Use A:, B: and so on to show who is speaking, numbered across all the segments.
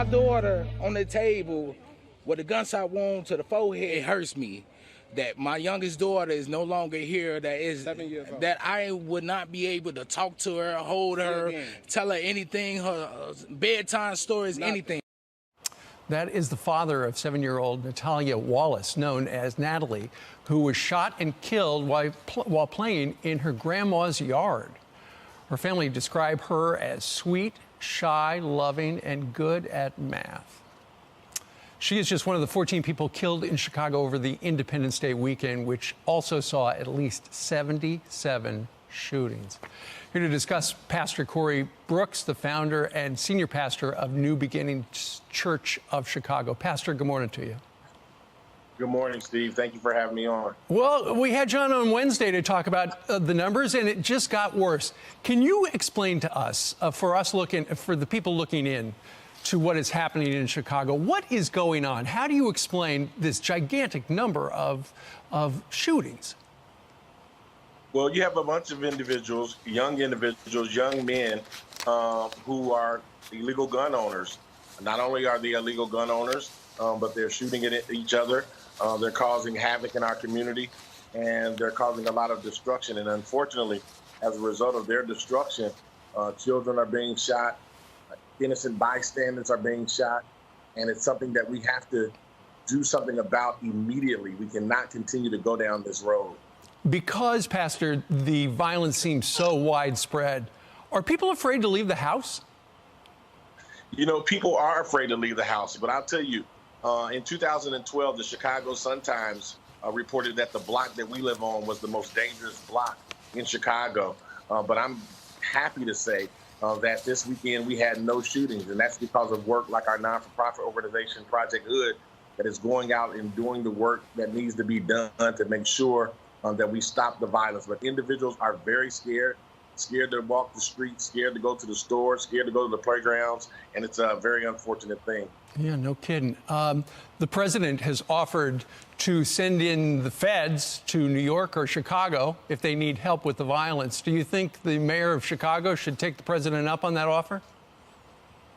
A: My daughter on the table with a gunshot wound to the forehead, it hurts me that my youngest daughter is no longer here, that is 7 years old. That I would not be able to talk to her, hold her, tell her anything, her bedtime stories, anything.
B: That is the father of 7-year-old Natalia Wallace, known as Natalie, who was shot and killed while playing in her grandma's yard. Her family described her as sweet, shy, loving, and good at math. She is just one of the 14 people killed in Chicago over the Independence Day weekend, which also saw at least 77 shootings. Here to discuss, Pastor Corey Brooks, the founder and senior pastor of New Beginnings Church of Chicago. Pastor, good morning to you.
C: Good morning, Steve. Thank you for having me on.
B: Well, we had John on Wednesday to talk about the numbers, and it just got worse. Can you explain to us, for the people looking in to what is happening in Chicago, what is going on? How do you explain this gigantic number of shootings?
C: Well, you have a bunch of individuals, young men, who are illegal gun owners. Not only are they illegal gun owners, but they're shooting at each other. They're causing havoc in our community, and they're causing a lot of destruction. And unfortunately, as a result of their destruction, children are being shot, innocent bystanders are being shot, and it's something that we have to do something about immediately. We cannot continue to go down this road.
B: Because, Pastor, the violence seems so widespread, are people afraid to leave the house?
C: You know, people are afraid to leave the house, but I'll tell you, in 2012, the Chicago Sun-Times reported that the block that we live on was the most dangerous block in Chicago. But I'm happy to say that this weekend we had no shootings, and that's because of work like our non-for-profit organization, Project Hood, that is going out and doing the work that needs to be done to make sure that we stop the violence. But individuals are very scared to walk the streets, scared to go to the store, scared to go to the playgrounds, and it's a very unfortunate thing.
B: Yeah, no kidding. The president has offered to send in the feds to New York or Chicago if they need help with the violence. Do you think the mayor of Chicago should take the president up on that offer?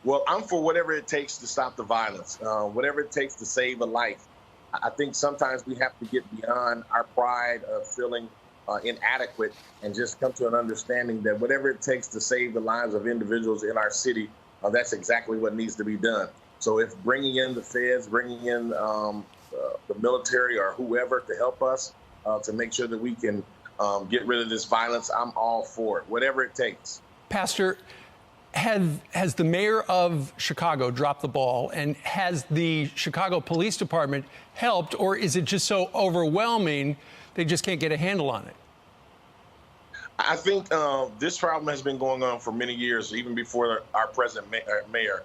C: Well, I'm for whatever it takes to stop the violence, whatever it takes to save a life. I think sometimes we have to get beyond our pride of feeling inadequate and just come to an understanding that whatever it takes to save the lives of individuals in our city, that's exactly what needs to be done. So if bringing in the feds, bringing in the military or whoever to help us to make sure that we can get rid of this violence, I'm all for it, whatever it takes.
B: Pastor, has the mayor of Chicago dropped the ball, and has the Chicago Police Department helped, or is it just so overwhelming they just can't get a handle on it?
C: I think this problem has been going on for many years, even before our present mayor.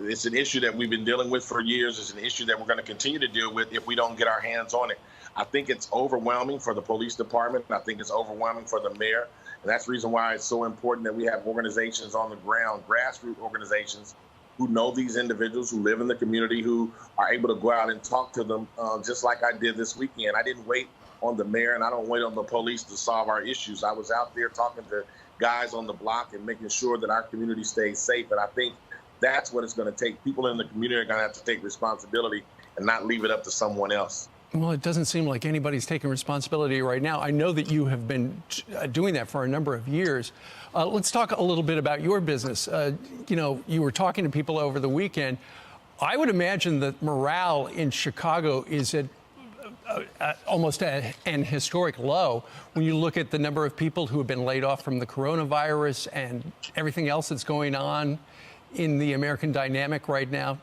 C: It's an issue that we've been dealing with for years. It's an issue that we're going to continue to deal with if we don't get our hands on it. I think it's overwhelming for the police department. I think it's overwhelming for the mayor. And that's the reason why it's so important that we have organizations on the ground, grassroots organizations who know these individuals, who live in the community, who are able to go out and talk to them, just like I did this weekend. I didn't wait on the mayor, and I don't wait on the police to solve our issues. I was out there talking to guys on the block and making sure that our community stays safe. And I think that's what it's going to take. People in the community are going to have to take responsibility and not leave it up to someone else.
B: Well, it doesn't seem like anybody's taking responsibility right now. I know that you have been doing that for a number of years. Let's talk a little bit about your business. You know, you were talking to people over the weekend. I would imagine that morale in Chicago is at almost an historic low when you look at the number of people who have been laid off from the coronavirus and everything else that's going on in the American dynamic right now.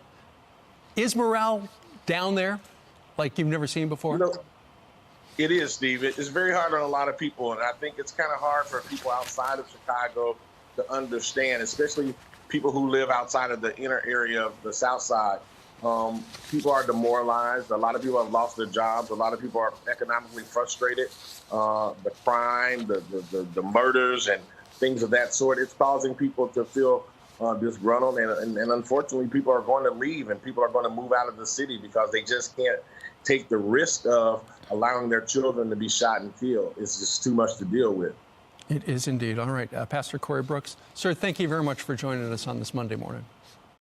B: Is morale down there like you've never seen before?
C: You know, it is, Steve. It's very hard on a lot of people, and I think it's kind of hard for people outside of Chicago to understand, especially people who live outside of the inner area of the South Side. People are demoralized. A lot of people have lost their jobs. A lot of people are economically frustrated. The crime, the murders, and things of that sort, it's causing people to feel disgruntled, and unfortunately, people are going to leave, and people are going to move out of the city because they just can't take the risk of allowing their children to be shot and killed. It's just too much to deal with.
B: It is indeed. All right, Pastor Corey Brooks. Sir, thank you very much for joining us on this Monday morning.